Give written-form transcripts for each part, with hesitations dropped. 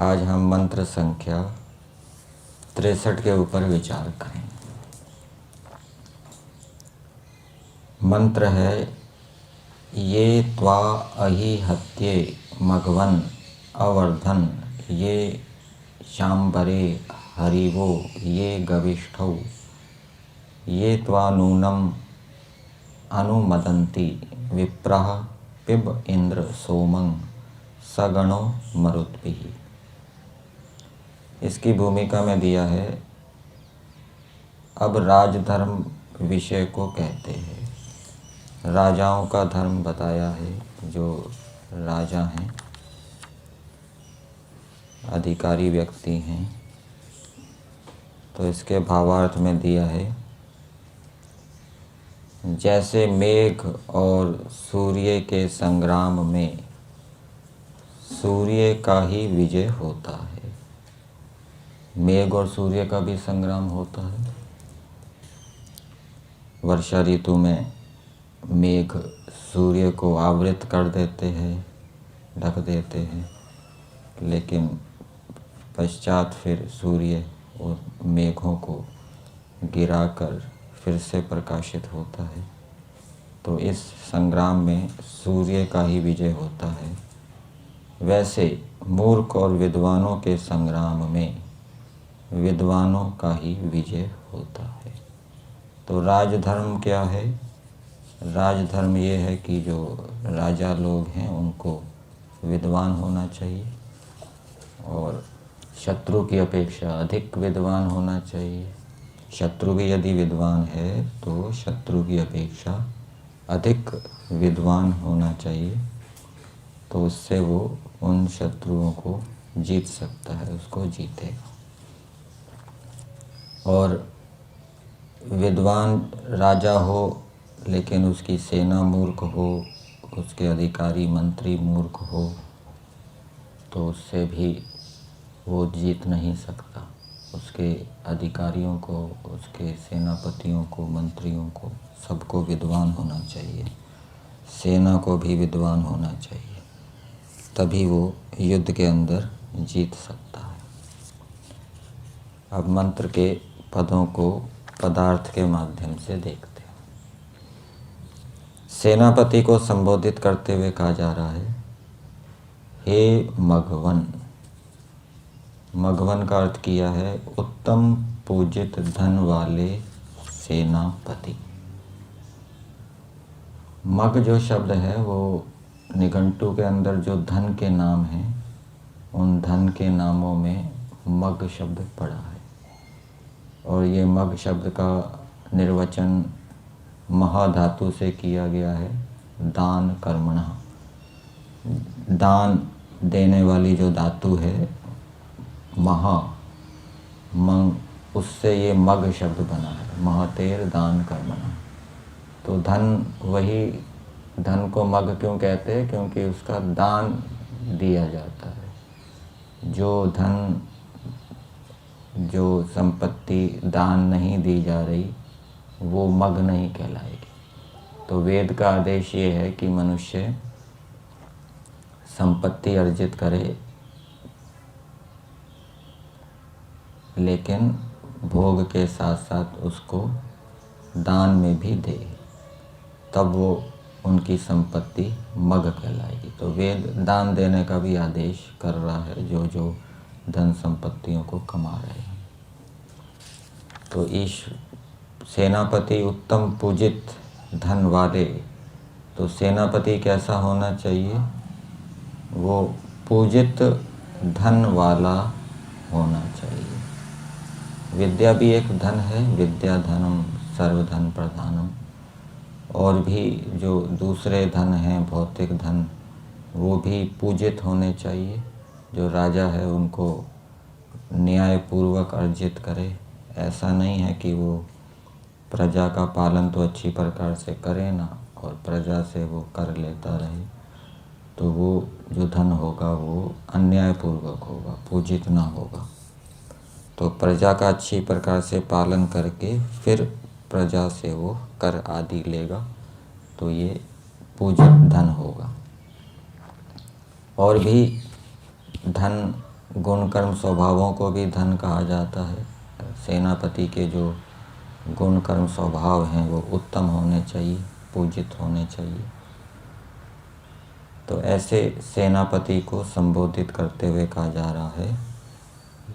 आज हम मंत्र संख्या 63 के ऊपर विचार करें। मंत्र है ये त्वा अहि हत्ये मघवन अवर्धन ये शाम्बरे हरिवो ये गविष्ठौ ये त्वा नूनम अनुमदन्ति विप्रः पिब इंद्र सोमं सगणो मरुद्भिः। इसकी भूमिका में दिया है। अब राजधर्म विषय को कहते हैं। राजाओं का धर्म बताया है। जो राजा हैं, अधिकारी व्यक्ति हैं, तो इसके भावार्थ में दिया है जैसे मेघ और सूर्य के संग्राम में सूर्य का ही विजय होता है। मेघ और सूर्य का भी संग्राम होता है। वर्षा ऋतु में मेघ सूर्य को आवृत कर देते हैं, ढक देते हैं, लेकिन पश्चात फिर सूर्य और मेघों को गिराकर फिर से प्रकाशित होता है। तो इस संग्राम में सूर्य का ही विजय होता है। वैसे मूर्ख और विद्वानों के संग्राम में विद्वानों का ही विजय होता है। तो राजधर्म क्या है? राजधर्म ये है कि जो राजा लोग हैं उनको विद्वान होना चाहिए और शत्रु की अपेक्षा अधिक विद्वान होना चाहिए। शत्रु भी यदि विद्वान है तो शत्रु की अपेक्षा अधिक विद्वान होना चाहिए, तो उससे वो उन शत्रुओं को जीत सकता है, उसको जीतेगा। और विद्वान राजा हो लेकिन उसकी सेना मूर्ख हो, उसके अधिकारी मंत्री मूर्ख हो, तो उससे भी वो जीत नहीं सकता। उसके अधिकारियों को, उसके सेनापतियों को, मंत्रियों को, सबको विद्वान होना चाहिए। सेना को भी विद्वान होना चाहिए, तभी वो युद्ध के अंदर जीत सकता है। अब मंत्र के पदों को पदार्थ के माध्यम से देखते हैं। सेनापति को संबोधित करते हुए कहा जा रहा है हे मघवन। मघवन का अर्थ किया है उत्तम पूजित धन वाले सेनापति। मग जो शब्द है वो निघंटु के अंदर जो धन के नाम हैं, उन धन के नामों में मग शब्द पड़ा है। और ये मग शब्द का निर्वचन महाधातु से किया गया है, दान कर्मणः। दान देने वाली जो धातु है महा, मंग, उससे ये मग शब्द बना है, महतेर दान कर्मणः। तो धन, वही धन को मग क्यों कहते हैं? क्योंकि उसका दान दिया जाता है। जो धन, जो संपत्ति दान नहीं दी जा रही वो मग नहीं कहलाएगी। तो वेद का आदेश ये है कि मनुष्य संपत्ति अर्जित करे लेकिन भोग के साथ साथ उसको दान में भी दे, तब वो उनकी संपत्ति मग कहलाएगी। तो वेद दान देने का भी आदेश कर रहा है जो जो धन संपत्तियों को कमा रहे हैं। तो इस सेनापति उत्तम पूजित धन वाले, तो सेनापति कैसा होना चाहिए? वो पूजित धन वाला होना चाहिए। विद्या भी एक धन है, विद्या धनम सर्वधन प्रधानम। और भी जो दूसरे धन हैं, भौतिक धन, वो भी पूजित होने चाहिए। जो राजा है उनको न्यायपूर्वक अर्जित करे। ऐसा नहीं है कि वो प्रजा का पालन तो अच्छी प्रकार से करे ना और प्रजा से वो कर लेता रहे, तो वो जो धन होगा वो अन्यायपूर्वक होगा, पूजित ना होगा। तो प्रजा का अच्छी प्रकार से पालन करके फिर प्रजा से वो कर आदि लेगा, तो ये पूजित धन होगा। और भी धन गुण कर्म स्वभावों को भी धन कहा जाता है। सेनापति के जो गुण कर्म स्वभाव हैं वो उत्तम होने चाहिए, पूजित होने चाहिए। तो ऐसे सेनापति को संबोधित करते हुए कहा जा रहा है,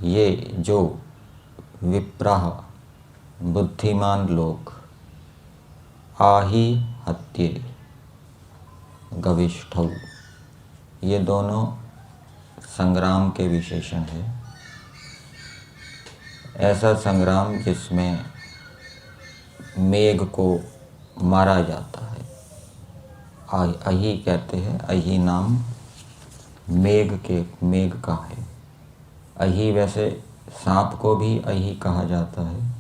ये जो विप्राह बुद्धिमान लोग आही हत्ये गविष्ठौ, ये दोनों संग्राम के विशेषण है। ऐसा संग्राम जिसमें मेघ को मारा जाता है। अही कहते हैं, अही नाम मेघ का है। अही वैसे सांप को भी अही कहा जाता है,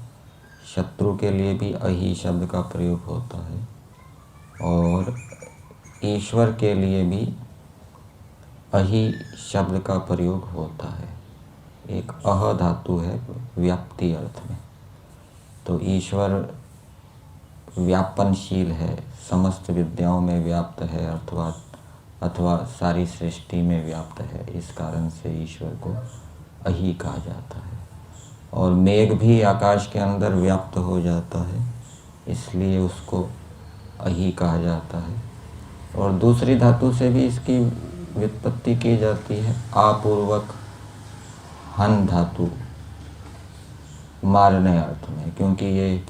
शत्रु के लिए भी अही शब्द का प्रयोग होता है, और ईश्वर के लिए भी अही शब्द का प्रयोग होता है। एक अह धातु है व्याप्ति अर्थ में। तो ईश्वर व्यापनशील है, समस्त विद्याओं में व्याप्त है, अथवा सारी सृष्टि में व्याप्त है। इस कारण से ईश्वर को अही कहा जाता है। और मेघ भी आकाश के अंदर व्याप्त हो जाता है, इसलिए उसको अही कहा जाता है। और दूसरी धातु से भी इसकी व्युत्पत्ति की जाती है, आपूर्वक हन धातु, मारने अर्थ में, क्योंकि ये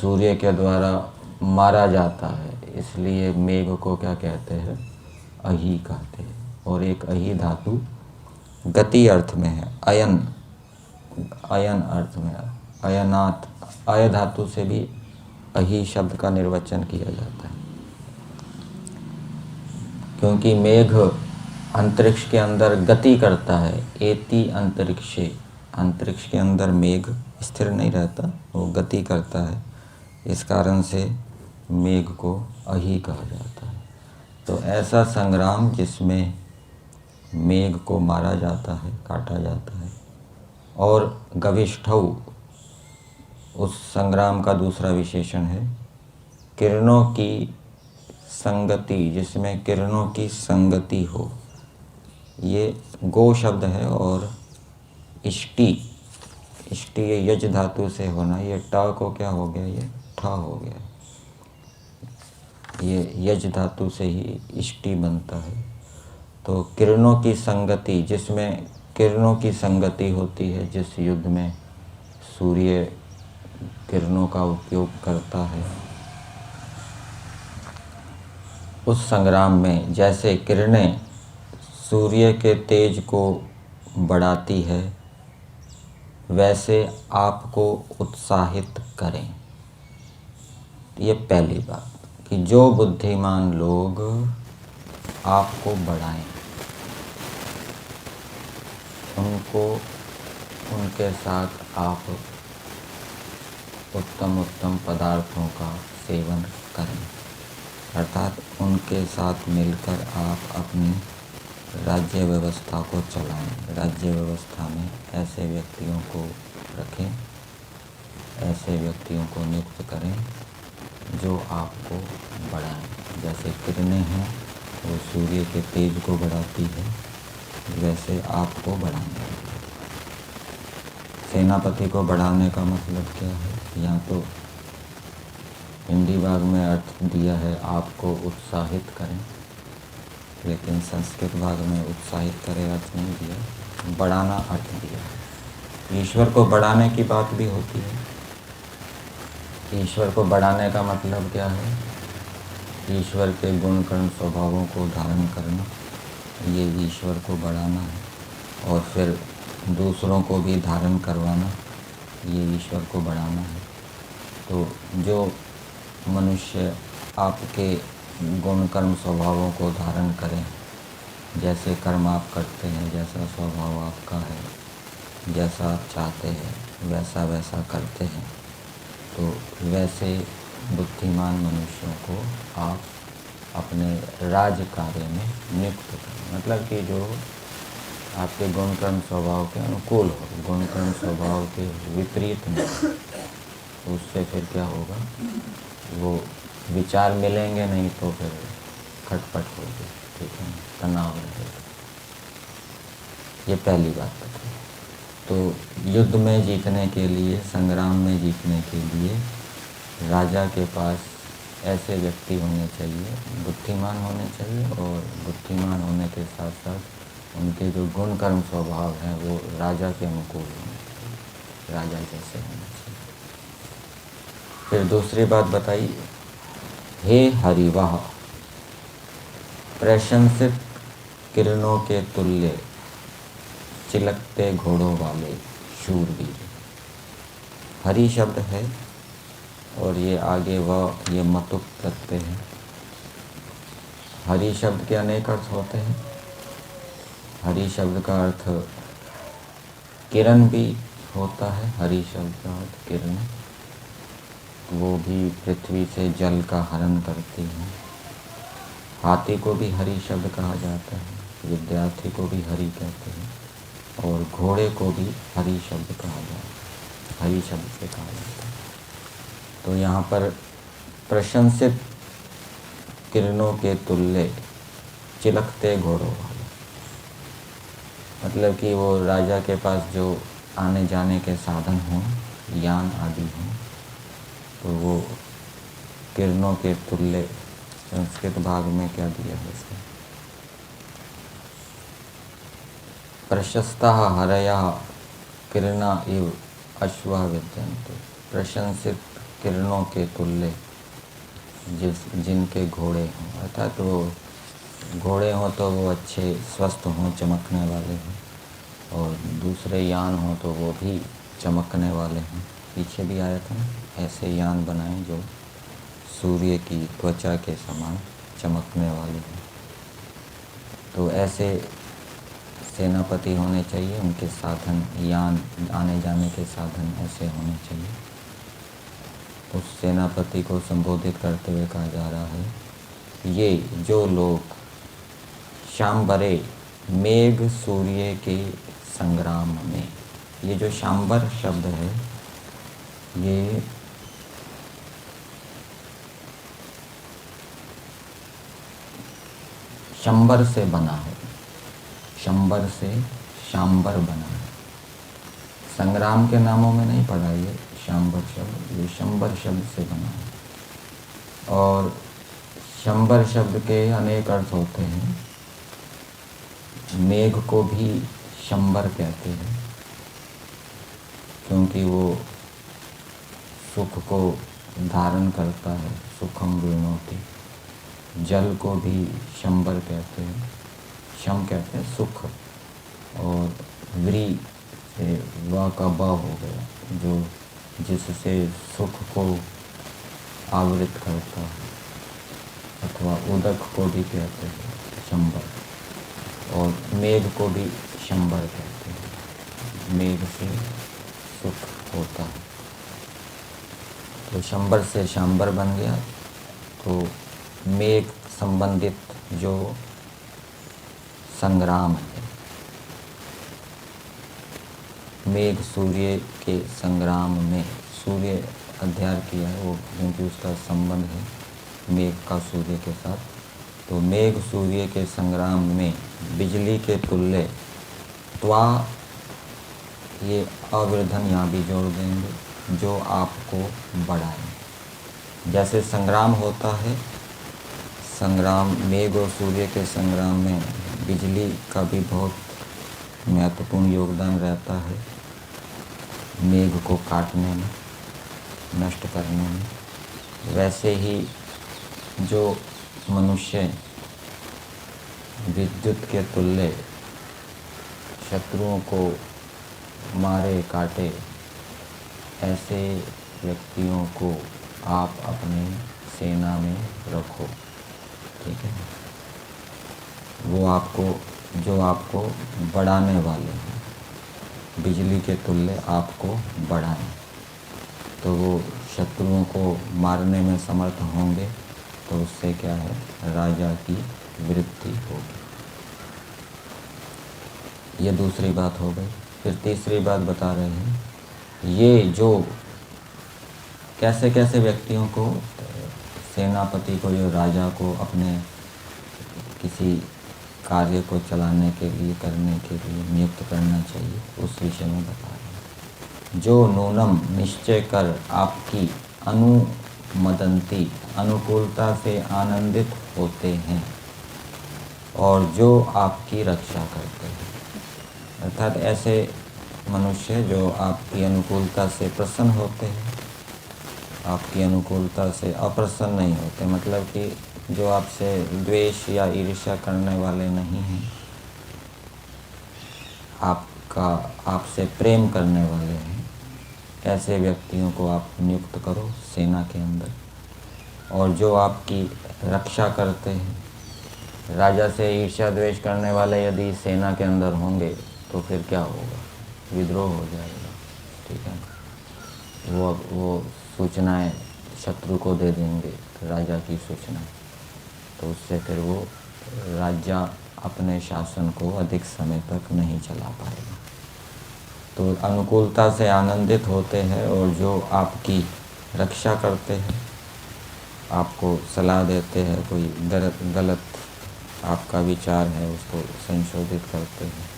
सूर्य के द्वारा मारा जाता है, इसलिए मेघ को क्या कहते हैं, अही कहते हैं। और एक अही धातु गति अर्थ में है, अयन अर्थ में, अयनात्, अय धातु से भी अही शब्द का निर्वचन किया जाता है। क्योंकि मेघ अंतरिक्ष के अंदर गति करता है, एति अंतरिक्षे, अंतरिक्ष के अंदर मेघ स्थिर नहीं रहता, वो गति करता है। इस कारण से मेघ को अही कहा जाता है। तो ऐसा संग्राम जिसमें मेघ को मारा जाता है, काटा जाता है। और गविष्ठौ, उस संग्राम का दूसरा विशेषण है किरणों की संगति, जिसमें किरणों की संगति हो। ये गो शब्द है, और इष्टि ये यज धातु से होना, ये ट को क्या हो गया, ये ठ हो गया। ये यज धातु से ही इष्टि बनता है। तो किरणों की संगति, जिसमें किरणों की संगति होती है, जिस युद्ध में सूर्य किरणों का उपयोग करता है, उस संग्राम में जैसे किरणें सूर्य के तेज को बढ़ाती है, वैसे आपको उत्साहित करें। ये पहली बात, कि जो बुद्धिमान लोग आपको बढ़ाएं, उनके साथ आप उत्तम पदार्थों का सेवन करें, अर्थात उनके साथ मिलकर आप अपनी राज्य व्यवस्था को चलाएं। राज्य व्यवस्था में ऐसे व्यक्तियों को रखें, ऐसे व्यक्तियों को नियुक्त करें जो आपको बढ़ाएं। जैसे किरणें हैं वो सूर्य के तेज को बढ़ाती है, वैसे आपको बढ़ाएंगे। सेनापति को बढ़ाने का मतलब क्या है? यहाँ तो हिंदी भाग में अर्थ दिया है आपको उत्साहित करें, लेकिन संस्कृत भाग में उत्साहित करे अर्थ नहीं दिया, बढ़ाना अर्थ दिया है। ईश्वर को बढ़ाने की बात भी होती है। ईश्वर को बढ़ाने का मतलब क्या है? ईश्वर के गुण कर्म स्वभावों को धारण करना, ये ईश्वर को बढ़ाना है। और फिर दूसरों को भी धारण करवाना, ये ईश्वर को बढ़ाना है। तो जो मनुष्य आपके गुण कर्म स्वभावों को धारण करें, जैसे कर्म आप करते हैं, जैसा स्वभाव आपका है, जैसा आप चाहते हैं वैसा करते हैं, तो वैसे बुद्धिमान मनुष्यों को आप अपने राज कार्य में नियुक्त करें। मतलब कि जो आपके गुण कर्म स्वभाव के अनुकूल हो, गुण कर्म स्वभाव के विपरीत में, उससे फिर क्या होगा, वो विचार मिलेंगे नहीं तो फिर खटपट होगी, ठीक है, तनाव रहेगा। ये पहली बात बताई। तो युद्ध में जीतने के लिए, संग्राम में जीतने के लिए राजा के पास ऐसे व्यक्ति होने चाहिए, बुद्धिमान होने चाहिए, और बुद्धिमान होने के साथ साथ उनके जो गुण कर्म स्वभाव हैं वो राजा के अनुकूल होने चाहिए, राजा जैसे होने चाहिए। फिर दूसरी बात बताई, हे हरिवाह, प्रशंसित किरणों के तुल्य चिलकते घोड़ों वाले शूरवीर। हरि शब्द है और ये आगे वह ये मतुक प्रत्यय है। हरि शब्द के अनेक अर्थ होते हैं। हरि शब्द का अर्थ किरण भी होता है। हरि शब्द का अर्थ किरण, वो भी पृथ्वी से जल का हरण करती हैं। हाथी को भी हरि शब्द कहा जाता है, विद्यार्थी को भी हरि कहते हैं, और घोड़े को भी हरि शब्द कहा जाता है, हरि शब्द से कहा जाता है। तो यहाँ पर प्रशंसित किरणों के तुल्य चिलकते घोड़ों वाले, मतलब कि वो राजा के पास जो आने जाने के साधन हों, यान आदि हों, तो वो किरणों के तुल्य। संस्कृत भाग में क्या दिया है इसमें, प्रशस्ता हरया किरणा इव अश्वा विद्यन्ते। प्रशंसित किरणों के तुल्य जिनके घोड़े हों, अर्थात वो घोड़े हों तो वो अच्छे स्वस्थ हों, चमकने वाले हों, और दूसरे यान हों तो वो भी चमकने वाले हों। पीछे भी आया था ना, ऐसे यान बनाएं जो सूर्य की त्वचा के समान चमकने वाले हों। तो ऐसे सेनापति होने चाहिए, उनके साधन, यान, आने जाने के साधन ऐसे होने चाहिए। उस सेनापति को संबोधित करते हुए कहा जा रहा है, ये जो लोग शाम्बरे, मेघ सूर्य के संग्राम में, ये जो शाम्बर शब्द है ये शंबर से बना है, शंबर से शाम्बर बना है। संग्राम के नामों में नहीं पढ़ा ये शाम्बर शब्द, ये शंबर शब्द से बना है। और शंबर शब्द के अनेक अर्थ होते हैं। मेघ को भी शंबर कहते हैं क्योंकि वो सुख को धारण करता है, सुखम विनोति। जल को भी शंबर कहते हैं, शम कहते हैं सुख, और व्री से वा का बा हो गया, जो जिससे सुख को आवृत करता है, अथवा उदक को भी कहते हैं शंबर, और मेघ को भी शंबर कहते हैं, मेघ से सुख होता है। तो शंबर से शाम्बर बन गया। तो मेघ संबंधित जो संग्राम है, मेघ सूर्य के संग्राम में, सूर्य अध्ययन किया है वो, क्योंकि उसका संबंध है मेघ का सूर्य के साथ। तो मेघ सूर्य के संग्राम में बिजली के तुल्य, त्वा, ये अवृधन यहाँ भी जोड़ देंगे, जो आपको बढ़ाए। जैसे संग्राम होता है, संग्राम मेघ और सूर्य के संग्राम में बिजली का भी बहुत महत्वपूर्ण योगदान रहता है, मेघ को काटने में, नष्ट करने में। वैसे ही जो मनुष्य विद्युत के तुल्य शत्रुओं को मारे काटे, ऐसे व्यक्तियों को आप अपने सेना में रखो, ठीक है। वो आपको, जो आपको बढ़ाने वाले हैं, बिजली के तुल्य आपको बढ़ाएं, तो वो शत्रुओं को मारने में समर्थ होंगे, तो उससे क्या है, राजा की वृद्धि होगी। ये दूसरी बात हो गई। फिर तीसरी बात बता रहे हैं, ये जो कैसे कैसे व्यक्तियों को, सेनापति को, जो राजा को अपने किसी कार्य को चलाने के लिए, करने के लिए नियुक्त करना चाहिए, उस विषय में बता रहे हैं। जो नूनम निश्चय कर आपकी अनुमदंती अनुकूलता से आनंदित होते हैं और जो आपकी रक्षा करते हैं, अर्थात ऐसे मनुष्य जो आपकी अनुकूलता से प्रसन्न होते हैं, आपकी अनुकूलता से अप्रसन्न नहीं होते, मतलब कि जो आपसे द्वेष या ईर्ष्या करने वाले नहीं हैं, आपसे प्रेम करने वाले हैं, ऐसे व्यक्तियों को आप नियुक्त करो सेना के अंदर। और जो आपकी रक्षा करते हैं, राजा से ईर्ष्या द्वेष करने वाले यदि सेना के अंदर होंगे तो फिर क्या होगा, विद्रोह हो जाएगा, ठीक है। वो सूचनाएं शत्रु को दे देंगे, राजा की सूचनाएं, तो उससे फिर वो राजा अपने शासन को अधिक समय तक नहीं चला पाएगा। तो अनुकूलता से आनंदित होते हैं और जो आपकी रक्षा करते हैं, आपको सलाह देते हैं, कोई गलत आपका विचार है उसको संशोधित करते हैं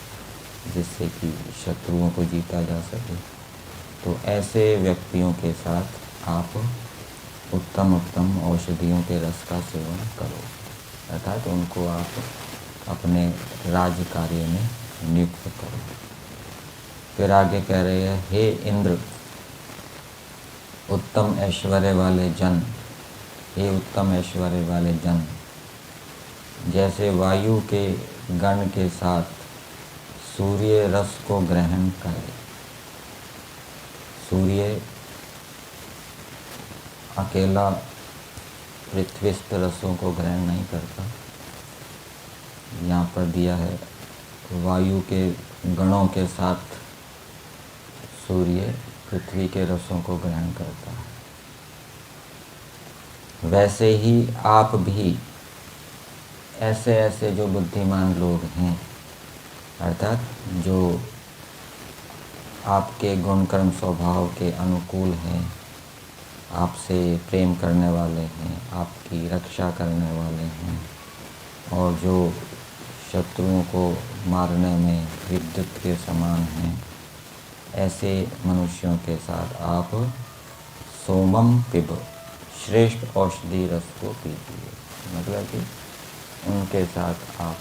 जिससे कि शत्रुओं को जीता जा सके, तो ऐसे व्यक्तियों के साथ आप उत्तम औषधियों के रस का सेवन करो, अर्थात उनको आप अपने राज कार्य में नियुक्त करो। फिर आगे कह रहे हैं, हे इंद्र, उत्तम ऐश्वर्य वाले जन, हे उत्तम ऐश्वर्य वाले जन, जैसे वायु के गण के साथ सूर्य रस को ग्रहण करे। सूर्य अकेला पृथ्वीस्थ रसों को ग्रहण नहीं करता, यहाँ पर दिया है वायु के गणों के साथ सूर्य पृथ्वी के रसों को ग्रहण करता है। वैसे ही आप भी ऐसे जो बुद्धिमान लोग हैं, अर्थात जो आपके गुण कर्म स्वभाव के अनुकूल हैं, आपसे प्रेम करने वाले हैं, आपकी रक्षा करने वाले हैं, और जो शत्रुओं को मारने में विद्युत के समान हैं, ऐसे मनुष्यों के साथ आप सोमम पिब, श्रेष्ठ औषधि रस को पीजिए। मतलब कि उनके साथ आप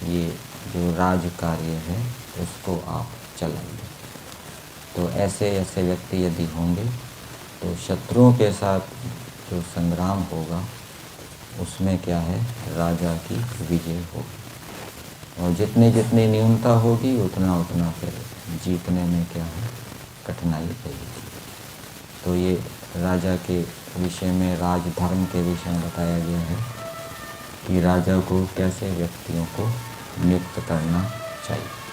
ये जो राज कार्य है उसको आप चलाइए। तो ऐसे व्यक्ति यदि होंगे तो शत्रुओं के साथ जो संग्राम होगा उसमें क्या है, राजा की विजय होगी, और जितनी न्यूनता होगी उतना फिर जीतने में क्या है, कठिनाई रहेगी। तो ये राजा के विषय में, राजधर्म के विषय में बताया गया है कि राजा को कैसे व्यक्तियों को नियुक्त करना चाहिए।